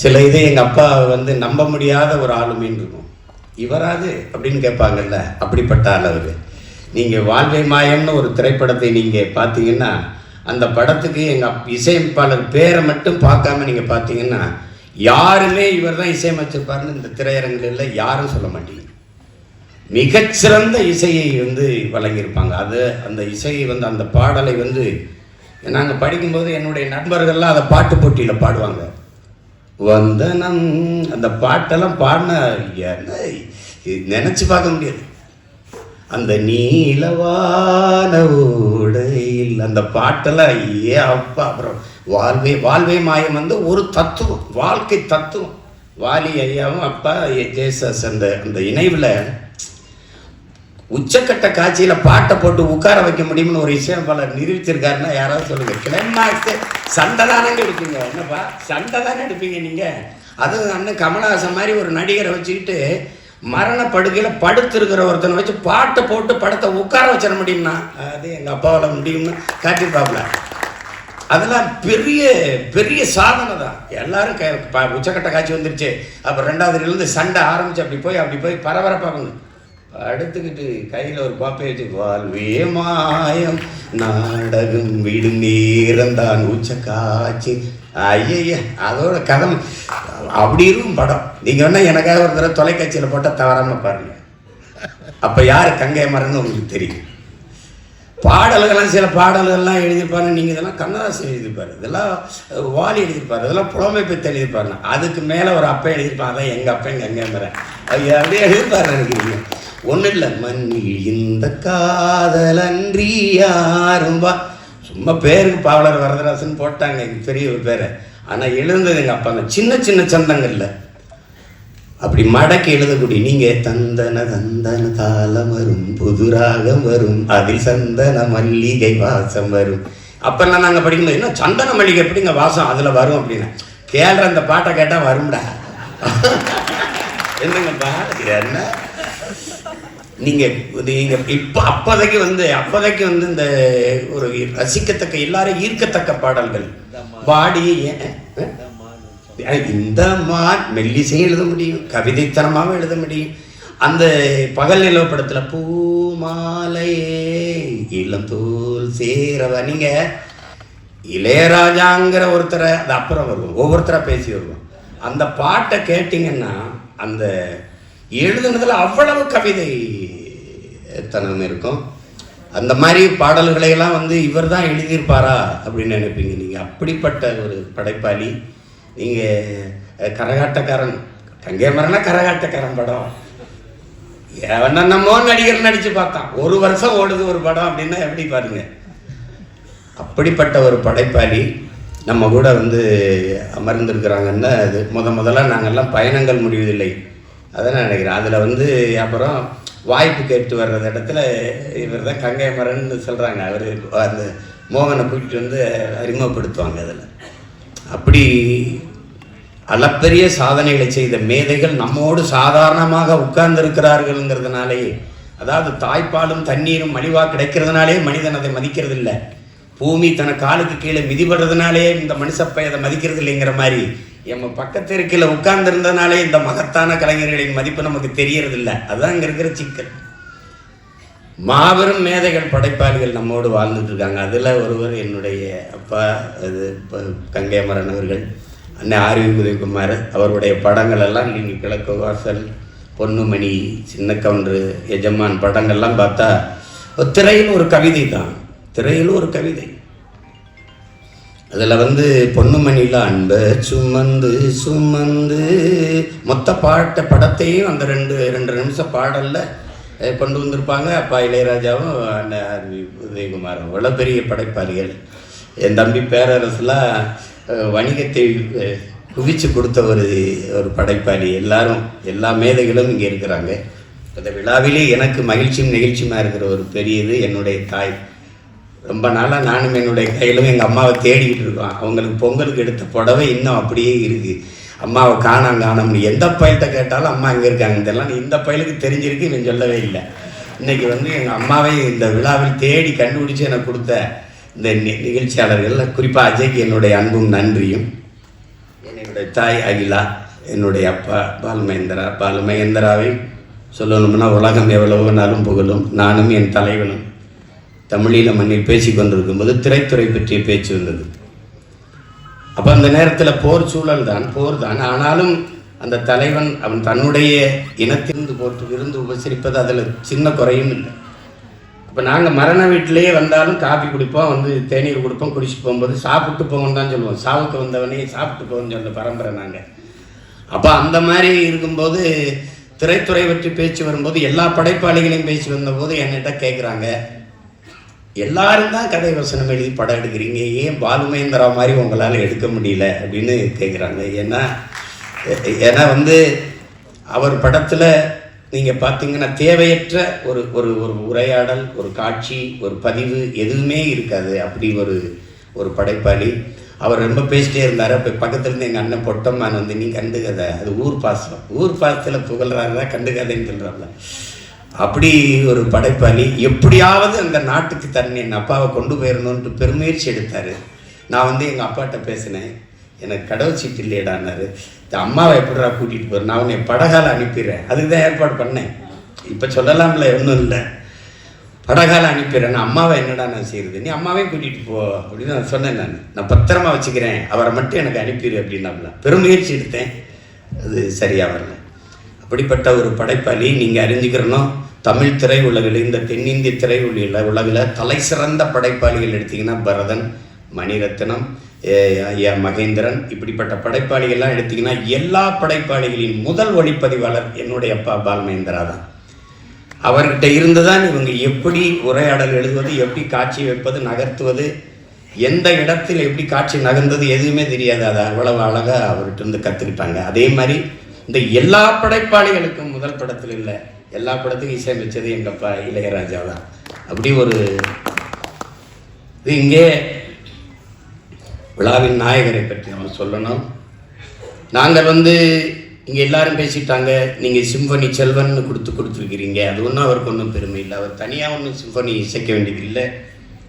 சில இது எங்கள் அப்பா வந்து நம்ப முடியாத ஒரு ஆளுமைன்னு இருக்கும். இவராது அப்படின்னு கேட்பாங்கல்ல, அப்படிப்பட்ட ஆள் அவர். நீங்கள் வாழ்வை மாயம்னு ஒரு திரைப்படத்தை நீங்கள் பார்த்தீங்கன்னா, அந்த படத்துக்கு எங்கள் இசையமைப்பாளர் பேரை மட்டும் பார்க்காம நீங்கள் பார்த்தீங்கன்னா, யாருமே இவர் தான் இசையமைச்சிருப்பாருன்னு இந்த திரையரங்கில் யாரும் சொல்ல மாட்டீங்க. மிகச்சிறந்த இசையை வந்து வழங்கியிருப்பாங்க. அது அந்த இசையை வந்து அந்த பாடலை வந்து நாங்கள் படிக்கும்போது என்னுடைய நண்பர்கள்லாம் அதை பாட்டு போட்டியில் பாடுவாங்க. வந்தனம் அந்த பாட்டெல்லாம் பாடின நினச்சி பார்க்க முடியாது. அந்த நீலவான ஓடையில் அந்த பாட்டெல்லாம் அப்பா. அப்புறம் வாழ்வே மாயம் வந்து ஒரு தத்துவம், வாழ்க்கை தத்துவம். வாலி ஐயாவும் அப்பா ஜேசஸ் அந்த இணைவில் உச்சக்கட்ட காட்சியில் பாட்டை போட்டு உட்கார வைக்க முடியும்னு ஒரு இசையமைப்பாளர் நிரூபிச்சிருக்காருன்னா யாராவது சொல்லுங்க. கிளைமாக்ஸ் சண்டை தானங்க எடுப்பீங்க. என்னப்பா சண்டை தானே எடுப்பீங்க நீங்கள்? அதுவும் அண்ணன் கமலஹாசன் மாதிரி ஒரு நடிகரை வச்சுக்கிட்டு மரண படுக்கையில் படுத்திருக்கிற ஒருத்தனை வச்சு பாட்டை போட்டு படத்தை உட்கார வச்சிட முடியும்னா அது எங்கள் அப்பாவால் முடியும்னு காட்டியிருப்பாப்புல. அதெல்லாம் பெரிய பெரிய சாதனை தான். எல்லாரும் உச்சக்கட்ட காட்சி வந்துருச்சு. அப்புறம் ரெண்டாவதுலேருந்து சண்டை ஆரம்பிச்சு அப்படி போய் பரபரப்பாக அடுத்துக்கிட்டு கையில் ஒரு பாப்பை வச்சு வாழ்வே மாயம் நாடகம் விடும் நேரந்தான் உச்ச காட்சி. ஐய அதோட கதை அப்படி இருக்கும் படம். நீங்கள் வேணா எனக்காக ஒரு தடவை தொலைக்காட்சியில் போட்டால் தவறாமல் பாருங்க. அப்போ யார் கங்கை மரன்னு உங்களுக்கு தெரியும். பாடல்கள்லாம் சில பாடல்கள்லாம் எழுதியிருப்பாரு. நீங்கள் இதெல்லாம் கண்ணதாசன் எழுதியிருப்பாரு, இதெல்லாம் வாலி எழுதியிருப்பாரு, இதெல்லாம் புலமை பெற்று எழுதியிருப்பாருன்னா அதுக்கு மேலே ஒரு அப்பா எழுதியிருப்பான். அதான் எங்கள் அப்பன் கங்கை மரன் அப்படியே எழுதியிருப்பாரு. நினைக்கிறீங்க ஒன்றும் இல்லை. மண்ணில் இந்த காதலன்றி யாரும்பா சும்மா பேருக்கு பாவலர் வரதராசன் போட்டாங்க எங்கள் பெரிய ஒரு பேரை. ஆனால் எழுந்தது எங்கள் அப்பா தான். சின்ன சின்ன சந்தங்கள்ல அப்படி மடக்கி எழுதக்கூடிய நீங்கள் தந்தன தந்தன தாளம் வரும் புதுராகம் வரும் அதில் சந்தன மல்லிகை வாசம் வரும். அப்பெல்லாம் நாங்கள் படிக்கும்போது இன்னும் சந்தன மல்லிகை எப்படிங்க வாசம் அதில் வரும் அப்படின்னு கேள்ற அந்த பாட்டை கேட்டால் வரும்டா. என்னங்கப்பா என்ன நீங்கள் இப்போ அப்போதைக்கு வந்து இந்த ஒரு ரசிக்கத்தக்க எல்லாரும் ஈர்க்கத்தக்க பாடல்கள் பாடி இந்த மெல்லிசையும் எழுத முடியும், கவிதைத்தனமாகவும் எழுத முடியும். அந்த பகல் நிலவு படத்தில் பூமாலையே இளம் தோல் சேரவ நீங்கள் இளையராஜாங்கிற ஒருத்தரை அது அப்புறம் வருவோம், ஒவ்வொருத்தராக பேசி வருவோம். அந்த பாட்டை கேட்டிங்கன்னா அந்த எழுதுனதில் அவ்வளவு கவிதை தனம் இருக்கும். அந்த மாதிரி பாடல்களையெல்லாம் வந்து இவர் தான் எழுதியிருப்பாரா அப்படின்னு நினைப்பீங்க நீங்கள். அப்படிப்பட்ட ஒரு படைப்பாளி. நீங்கள் கரகாட்டக்காரன் கங்கை மரனா கரகாட்டக்காரன் படம் என்னமோ நடிகர் நடித்து பார்த்தான். ஒரு வருஷம் ஓடுது ஒரு படம் அப்படின்னா எப்படி பாருங்க. அப்படிப்பட்ட ஒரு படைப்பாளி நம்ம கூட வந்து அமர்ந்திருக்கிறாங்கன்னா அது முதல்ல நாங்கள்லாம் பயணங்கள் முடிவதில்லை அதான் நினைக்கிறேன். அதில் வந்து அப்புறம் வாய்ப்பு கேட்டு வர்ற இடத்துல இவர் தான் கங்கை மரன்னு சொல்கிறாங்க. அவர் அந்த மோகனை கூட்டிகிட்டு வந்து அறிமுகப்படுத்துவாங்க. அதில் அப்படி அளப்பெரிய சாதனைகளை செய்த மேதைகள் நம்மோடு சாதாரணமாக உட்கார்ந்திருக்கிறார்கள்ங்கிறதுனாலேயே, அதாவது தாய்ப்பாலும் தண்ணீரும் மலிவாக கிடைக்கிறதுனாலே மனிதன் அதை மதிக்கிறது இல்லை. பூமி தன காலுக்கு கீழே மிதிபடுறதுனாலே இந்த மனுஷப்பை அதை மதிக்கிறது இல்லைங்கிற மாதிரி நம்ம பக்கத்து இருக்கையில் உட்கார்ந்துருந்ததுனாலே இந்த மகத்தான கலைஞர்களின் மதிப்பு நமக்கு தெரியறதில்லை. அதுதான் இங்கே இருக்கிற சிக்கல். மாபெரும் மேதைகள் படைப்பாளிகள் நம்மோடு வாழ்ந்துட்டு இருக்காங்க. அதில் ஒருவர் என்னுடைய அப்பா அது கங்கை மரன் அவர்கள், அண்ணன் ஆர்வி உதயகுமார். அவருடைய படங்கள் எல்லாம் நீங்கள் கிழக்கு வாசல், பொன்னுமணி, சின்ன கவுண்டரு, எஜமான் படங்கள்லாம் பார்த்தா திரையில் ஒரு கவிதை தான். திரையில் ஒரு கவிதை. அதில் வந்து பொன்னுமணியில் அன்ப சுமந்து சுமந்து மொத்த படத்தையும் அந்த ரெண்டு நிமிஷம் பாடலில் கொண்டு வந்திருப்பாங்க. அப்பா இளையராஜாவும் அண்ணன் ஆர்வி உதயகுமாரும் இவ்வளோ பெரிய படைப்பாளிகள். என் தம்பி பேரரசுலாம் வணிகத்தை குவிச்சு கொடுத்த ஒரு படைப்பாளி. எல்லா மேதைகளும் இங்கே இருக்கிறாங்க. அந்த விழாவிலே எனக்கு மகிழ்ச்சியும் நெகிழ்ச்சியுமாக இருக்கிற ஒரு பெரியது என்னுடைய தாய். ரொம்ப நாளாக நானும் என்னுடைய கையிலும் எங்கள் அம்மாவை தேடிக்கிட்டு இருக்கோம். அவங்களுக்கு பொங்கலுக்கு எடுத்த புடவை இன்னும் அப்படியே இருக்குது. அம்மாவை காண முடியும். எந்த பயில்கிட்ட கேட்டாலும் அம்மா இங்கே இருக்காங்க. இதெல்லாம் இந்த பயிலுக்கு தெரிஞ்சிருக்கு, நான் சொல்லவே இல்லை. இன்றைக்கி வந்து எங்கள் அம்மாவை இந்த விழாவில் தேடி கண்டுபிடிச்சி எனக்கு கொடுத்த இந்த நிகழ்ச்சியாளர்கள், குறிப்பாக அஜய்க்கு என்னுடைய அன்பும் நன்றியும். என்னை என்னுடைய தாய் அகிலா, என்னுடைய அப்பா பாலுமகேந்திராவை சொல்லணும்னா உலகம் எவ்வளவு நாளும் புகழும். நானும் என் தலைவனும் தமிழீழ மண்ணில் பேசி கொண்டிருக்கும்போது திரைத்துறை பற்றிய பேச்சு வந்தது. அப்போ அந்த நேரத்தில் போர் தான். ஆனாலும் அந்த தலைவன் அவன் தன்னுடைய இனத்திலிருந்து போட்டு விருந்து உபசரிப்பது அதில் சின்ன குறையும் இல்லை. இப்போ நாங்கள் மரண வீட்டிலேயே வந்தாலும் காஃபி குடிப்போம், வந்து தேநீர் கொடுப்போம், குடிச்சு போகும்போது சாப்பிட்டு போங்கன்னு தான் சொல்லுவோம். சாவுக்கு வந்தவனே சாப்பிட்டு போகணும்னு சொல்ல பரம்பரை நாங்கள். அப்போ அந்த மாதிரி இருக்கும்போது திரைத்துறை பற்றி பேச்சு வரும்போது எல்லா படைப்பாளிகளையும் பேசி வந்தபோது என்கிட்ட கேட்குறாங்க, எல்லாரும் தான் கதை வசனம் எழுதி படம் எடுக்கிறீங்க, ஏன் பாலுமகேந்திரா மாதிரி உங்களால் எடுக்க முடியல அப்படின்னு கேட்குறாங்க. ஏன்னா வந்து அவர் படத்தில் நீங்கள் பார்த்தீங்கன்னா தேவையற்ற ஒரு ஒரு ஒரு உரையாடல், ஒரு காட்சி, ஒரு பதிவு எதுவுமே இருக்காது. அப்படி ஒரு படைப்பாளி. அவர் ரொம்ப பேசிட்டே இருந்தார். இப்போ பக்கத்துலேருந்து எங்கள் அண்ணன் பொட்டம்மான் வந்து நீ கண்டுக்கதை, அது ஊர் பாசத்தில் புகழ்றாருல, கண்டுக்காதேன்னு சொல்கிறாங்கள. அப்படி ஒரு படைப்பாளி. எப்படியாவது அந்த நாட்டுக்கு தன்னை என் அப்பாவை கொண்டு போயிடணுன்ட்டு பெருமுயற்சி எடுத்தார். நான் வந்து எங்கள் அப்பாட்ட பேசினேன், எனக்கு கடவுள் சீட்டு இல்லையடான்னாரு. அம்மாவை எப்படிடா கூட்டிகிட்டு போகிறேன், நான் உன்னை படகால அனுப்பிடுறேன், அதுக்கு தான் ஏற்பாடு பண்ணேன். இப்போ சொல்லலாம்ல, ஒன்றும் இல்லை, படகால அனுப்பிடுறேன். அம்மாவை என்னடா நான் செய்கிறது, நீ அம்மாவையும் கூட்டிகிட்டு போ அப்படின்னு நான் சொன்னேன். நான் பத்திரமா வச்சுக்கிறேன், அவரை மட்டும் எனக்கு அனுப்பிடு அப்படின்னாம்ல. பெருமுயற்சி எடுத்தேன், அது சரியாக வரல. அப்படிப்பட்ட ஒரு படைப்பாளி நீங்கள் அறிஞ்சிக்கிறணும். தமிழ் திரை உலகில், இந்த தென்னிந்திய திரை உலகில் தலை சிறந்த படைப்பாளிகள் எடுத்திங்கன்னா பரதன், மணிரத்னம், ஐயா மகேந்திரன், இப்படிப்பட்ட படைப்பாளிகள்லாம் எடுத்திங்கன்னா எல்லா படைப்பாளிகளின் முதல் ஒளிப்பதிவாளர் என்னுடைய அப்பா பாலுமகேந்திரா தான். அவர்கிட்ட இருந்து தான் இவங்க எப்படி உரையாடல் எழுதுவது, எப்படி காட்சி வைப்பது, நகர்த்துவது, எந்த இடத்தில் எப்படி காட்சி நகர்ந்தது எதுவுமே தெரியாது. அதை அவ்வளவு அழகாக அவர்கிட்ட இருந்து கற்றுக்கிட்டாங்க. அதே மாதிரி இந்த எல்லா படைப்பாளிகளுக்கும் முதல் படத்தில் இல்லை, எல்லா படத்துக்கும் இசையமைச்சது எங்கள் அப்பா இளையராஜா தான். அப்படி ஒரு இது. இங்கே விழாவின் நாயகரை பற்றி நம்ம சொல்லணும். நாங்கள் வந்து இங்கே எல்லாரும் பேசிட்டாங்க, நீங்கள் சிம்பனி செல்வன்னு கொடுத்துருக்கிறீங்க. அது ஒன்றும் அவருக்கு ஒன்றும் பெருமை இல்லை. அவர் தனியாக ஒன்றும் சிம்பனி இசைக்க வேண்டியதில்லை.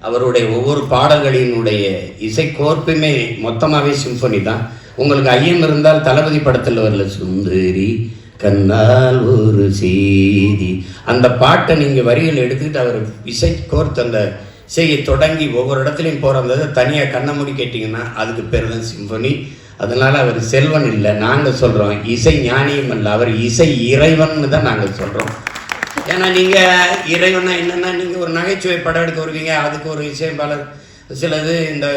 அவருடைய ஒவ்வொரு பாடல்களினுடைய இசை கோர்ப்புமே மொத்தமாகவே சிம்பனி தான். உங்களுக்கு ஐயம் இருந்தால் தளபதி படத்தில் வரல, சுந்தரி கண்ணால் ஒரு செய்தி, அந்த பாட்டை நீங்கள் வரிகள் எடுத்துக்கிட்டு அவர் இசை கோர்த்து அந்த இசையை தொடங்கி ஒவ்வொரு இடத்துலையும் போகிறத தனியாக கண்ணை மூடி கேட்டிங்கன்னா அதுக்கு பேர் தான் சிம்பனி. அதனால் அவர் செல்வன் இல்லை, நாங்கள் சொல்கிறோம் இசை ஞானியும் இல்லை, அவர் இசை இறைவன்னு தான் நாங்கள் சொல்கிறோம். ஏன்னா நீங்கள் இறைவனா என்னென்னா, நீங்கள் ஒரு நகைச்சுவை படம் எடுக்க வருவீங்க, அதுக்கு ஒரு இசையமைப்பாளர், சிலது இந்த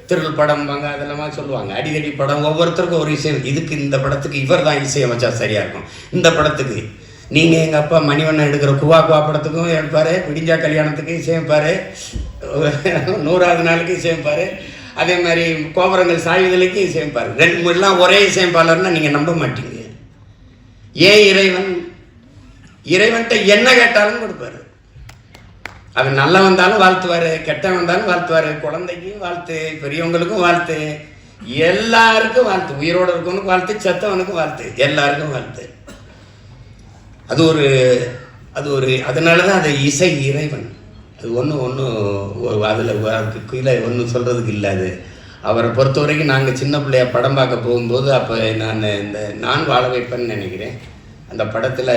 திருள் படம் வாங்க அதெல்லாம் சொல்லுவாங்க, அடிக்கடி படம், ஒவ்வொருத்தருக்கும் ஒரு இசை. இதுக்கு இந்த படத்துக்கு இவர் தான் இசையமைச்சா சரியாக இருக்கும். இந்த படத்துக்கு நீங்கள் எங்கள் அப்பா மணிவண்ணன் எடுக்கிற குவா படத்துக்கும் எடுப்பார், விடிஞ்சா கல்யாணத்துக்கு இசையமைப்பார், 100வது நாளுக்கு இசையமைப்பார், அதே மாதிரி கோபுரங்கள் சாய்வுதலுக்கு இசையமைப்பார். ரெண்டு மூணுலாம் ஒரே இசையமைப்பாளர்னா நீங்கள் நம்ப மாட்டீங்க. ஏன் இறைவன்கிட்ட என்ன கேட்டாலும் கொடுப்பாரு. அது நல்ல வந்தாலும் வாழ்த்துவார், கெட்ட வந்தாலும் வாழ்த்துவார், குழந்தைக்கும் வாழ்த்து, பெரியவங்களுக்கும் வாழ்த்து, எல்லாருக்கும் வாழ்த்து, உயிரோடு இருக்கவனுக்கும் வாழ்த்து, செத்தவனுக்கும் வாழ்த்து, எல்லாருக்கும் வாழ்த்து. அது ஒரு அதனால தான் அது இசை இறைவன். அது ஒன்றும் அதில் கீழே ஒன்றும் சொல்கிறதுக்கு இல்லை. அது அவரை பொறுத்த வரைக்கும் நாங்கள் சின்ன பிள்ளைய படம் பார்க்க போகும்போது, அப்போ நான் வாழ வைப்பேன்னு நினைக்கிறேன், அந்த படத்தில்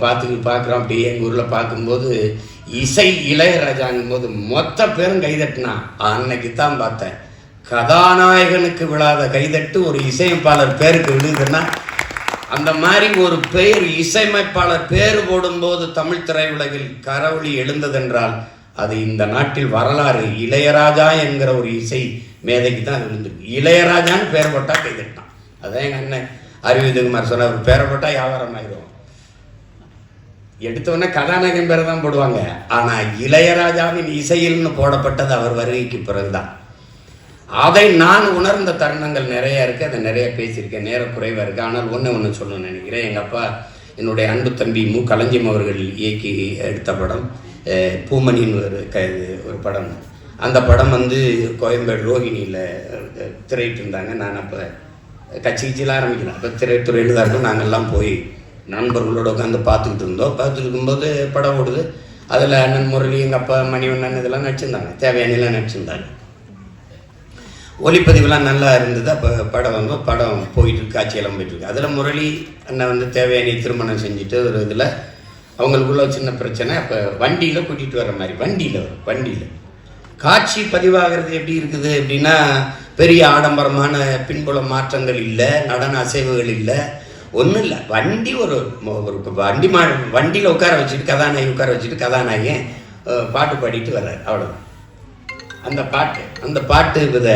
பார்க்குறோம். அப்படியே எங்கள் ஊரில் பார்க்கும்போது இசை இளையராஜாங்கும் போது மொத்த பேரும் கைதட்டினா. அன்னைக்கு தான் பார்த்தேன், கதாநாயகனுக்கு விழாத கைதட்டு ஒரு இசையமைப்பாளர் பேருக்கு விழுதுன்னா, அந்த மாதிரி ஒரு பெயர் இசையமைப்பாளர் பேர் போடும்போது தமிழ் திரையுலகில் கரவொலி எழுந்ததென்றால் அது இந்த நாட்டில் வரலாறு. இளையராஜா என்கிற ஒரு இசை மேதைக்கு தான் அது விழுந்துருக்கு. இளையராஜான்னு பேர் போட்டால் கைதட்டான். அதான் எங்கள் அண்ணன் அறிவிதகுமார் சொன்னார், ஒரு பேரை போட்டால் வியாபாரம் ஆகிடும். எடுத்தவொடனே கதாநாயகன் பேரை தான் போடுவாங்க, ஆனால் இளையராஜாவின் இசையில்னு போடப்பட்டது அவர் வருகைக்கு பிறகுதான். அதை நான் உணர்ந்த தருணங்கள் நிறையா இருக்குது, அதை நிறைய பேசியிருக்கேன், நேரம் குறைவாக இருக்குது. ஆனால் ஒன்று சொல்லணும்னு நினைக்கிறேன். எங்கள் அப்பா என்னுடைய அன்பு தம்பி மு களஞ்சியம் அவர்கள் இயக்கி எடுத்த படம் பூமணின்னு ஒரு படம். அந்த படம் வந்து கோயம்பேடு ரோகிணியில் திரையிட்டு இருந்தாங்க. நான் அப்போ கட்சிலாம் ஆரம்பிக்கலாம், அப்போ திரைத்துறையில் தான் இருக்கும். நாங்கள்லாம் போய் நண்பர்களோட உட்காந்து பார்த்துக்கிட்டு இருந்தோம். பார்த்துட்டு இருக்கும்போது படம் ஓடுது. அதில் அண்ணன் முரளி, எங்கள் அப்பா மணிவண்ணன் இதெல்லாம் நடிச்சிருந்தாங்க, தேவையானலாம் நடிச்சிருந்தாங்க. ஒளிப்பதிவுலாம் நல்லா இருந்தது. அப்போ படம் போயிட்டு காட்சியெல்லாம் போயிட்டுருக்கு. அதில் முரளி அண்ணன் வந்து தேவயானி திருமணம் செஞ்சுட்டு ஒரு இதில் அவங்களுக்குள்ள சின்ன பிரச்சனை. அப்போ வண்டியில் கூட்டிகிட்டு வர்ற மாதிரி வண்டியில் காட்சி பதிவாகிறது எப்படி இருக்குது அப்படின்னா, பெரிய ஆடம்பரமான பின்புல மாற்றங்கள் இல்லை, நடன அசைவுகள் இல்லை, ஒன்றும் இல்லை. வண்டி ஒரு வண்டியில் உட்கார வச்சுட்டு கதாநாயகி பாட்டு பாடிட்டு வர்றாரு, அவ்வளோதான். அந்த பாட்டு வித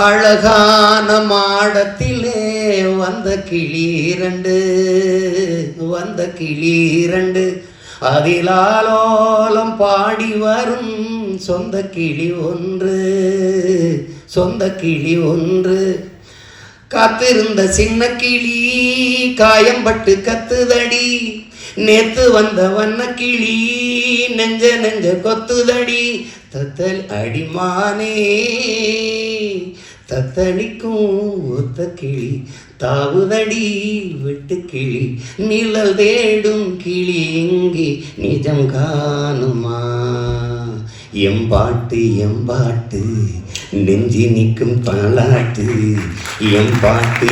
அழகான மாடத்திலே வந்த கிளி இரண்டு அதிலாலோலம் பாடி வரும் சொந்த கிளி ஒன்று காத்திருந்த சின்ன கிளி காயம்பட்டு கத்துதடி, நேத்து வந்த வண்ண கிளி நெஞ்ச கொத்துதடி, தத்தல் அடிமானே தத்தளிக்கும் ஒத்த கிளி தாவுதடி வெட்டு கிளி நிழல் தேடும் கிளி இங்கே நிஜம் காணுமா, எம்பாட்டு நெஞ்சி நிற்கும் தாளாட்டு, எம்பாட்டு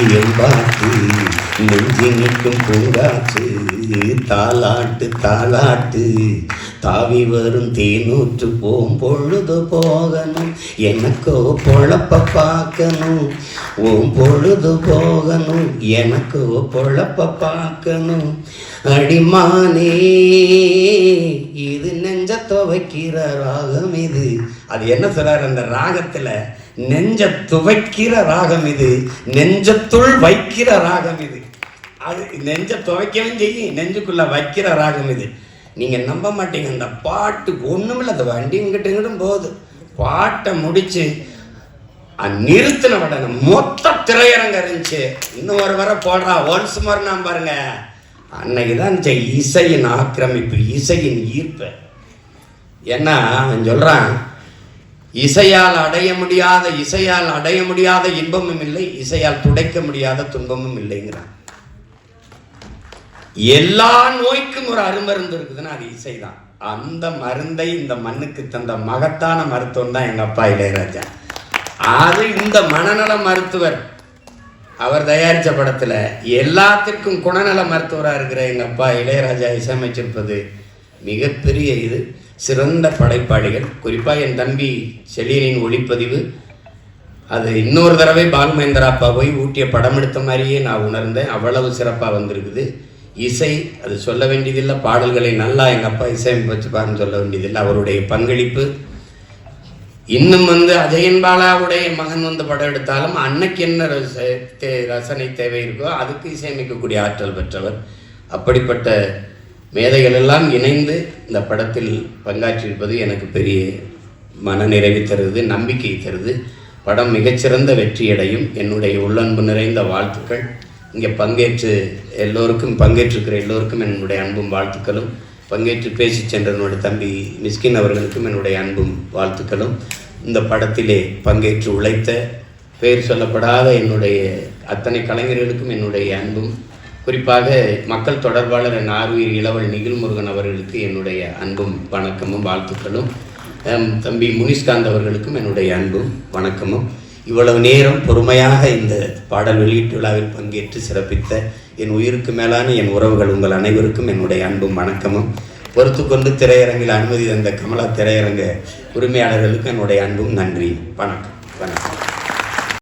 நெஞ்சி நிற்கும் பூங்காற்று, தாளாட்டு தாவி வரும் தேனூற்று பொழுது போகணும், எனக்கோ பொழப்ப பார்க்கணும், பொழுது போகணும், எனக்கோ பொழப்ப பார்க்கணும், அடிமானே இது நெஞ்ச துவைக்கிற ராகம் இது. அது என்ன சொல்றாரு அந்த ராகத்துல, நெஞ்ச துவைக்கிற ராகம் இது, நெஞ்சத்துள் வைக்கிற ராகம் இது. அது நெஞ்ச துவைக்கவும் செய்யும், நெஞ்சுக்குள்ள வைக்கிற ராகம் இது. நீங்க நம்ப மாட்டீங்க, அந்த பாட்டு ஒண்ணுமில்ல, அந்த வண்டி இங்கிட்டும் போகுது, பாட்டை முடிச்சு நிறுத்தின உடனே மொத்த திரையரங்க இருந்துச்சு. இன்னும் ஒரு வர போடுறா ஒன்ஸ் மோர் நான் பாருங்க. அன்னைக்குதான் இசையின் ஆக்கிரமிப்பு, இசையின் ஈர்ப்பு. ஏன்னா அவன் சொல்றான், இசையால் அடைய முடியாத இன்பமும் இல்லை, இசையால் துடைக்க முடியாத துன்பமும் இல்லைங்கிறான். எல்லா நோய்க்கும் ஒரு அருமருந்து இருக்குதுன்னா அது இசைதான். அந்த மருந்தை இந்த மண்ணுக்கு தந்த மகத்தான மருத்துவம் தான் எங்க அப்பா இளையராஜா. அது இந்த மனநல மருத்துவர் அவர் தயாரித்த படத்துல எல்லாத்திற்கும் குணநல மருத்துவராக இருக்கிற எங்க அப்பா இளையராஜா இசையமைச்சிருப்பது மிகப்பெரிய இது. சிறந்த படைப்பாளிகள். குறிப்பாக என் தம்பி செலியனின் ஒளிப்பதிவு, அது இன்னொரு தடவை பாலுமகேந்திரா அப்பா போய் ஊட்டிய படம் எடுத்த மாதிரியே நான் உணர்ந்தேன். அவ்வளவு சிறப்பாக வந்திருக்குது. இசை அது சொல்ல வேண்டியதில்லை, பாடல்களை நல்லா எங்கள் அப்பா இசையமைப்பு வச்சுப்பாருன்னு சொல்ல வேண்டியதில்லை. அவருடைய பங்களிப்பு இன்னும் அஜயன் பாலாவுடைய மகன் படம் எடுத்தாலும் அன்னைக்கு என்ன ரசனை தேவை இருக்கோ அதுக்கு இசையமைக்கக்கூடிய ஆற்றல் பெற்றவர். அப்படிப்பட்ட மேதைகள் எல்லாம் இணைந்து இந்த படத்தில் பங்காற்றியிருப்பது எனக்கு பெரிய மன நிறைவு தருது, நம்பிக்கை தருது. படம் மிகச்சிறந்த வெற்றியடையும். என்னுடைய உள்ளன்பு நிறைந்த வாழ்த்துக்கள். இங்கே பங்கேற்றிருக்கிற எல்லோருக்கும் என்னுடைய அன்பும் வாழ்த்துக்களும், பங்கேற்று பேசி சென்ற என்னுடைய தம்பி மிஸ்கின் அவர்களுக்கும் என்னுடைய அன்பும் வாழ்த்துக்களும், இந்த படத்திலே பங்கேற்று உழைத்த பெயர் சொல்லப்படாத என்னுடைய அத்தனை கலைஞர்களுக்கும் என்னுடைய அன்பும், குறிப்பாக மக்கள் தொடர்பாளர் ஆர்வீர் இளவல் நிகில்முருகன் அவர்களுக்கு என்னுடைய அன்பும் வணக்கமும் வாழ்த்துக்களும், தம்பி முனிஸ்காந்த் அவர்களுக்கும் என்னுடைய அன்பும் வணக்கமும். இவ்வளவு நேரம் பொறுமையாக இந்த பாடல் வெளியீட்டு விழாவில் பங்கேற்று சிறப்பித்த என் உயிருக்கு மேலான என் உறவுகள் உங்கள் அனைவருக்கும் என்னுடைய அன்பும் வணக்கமும். பொறுத்து கொண்டு திரையரங்கில் அனுமதி தந்த கமலா திரையரங்க உரிமையாளர்களுக்கு என்னுடைய அன்பும் நன்றி. வணக்கம்.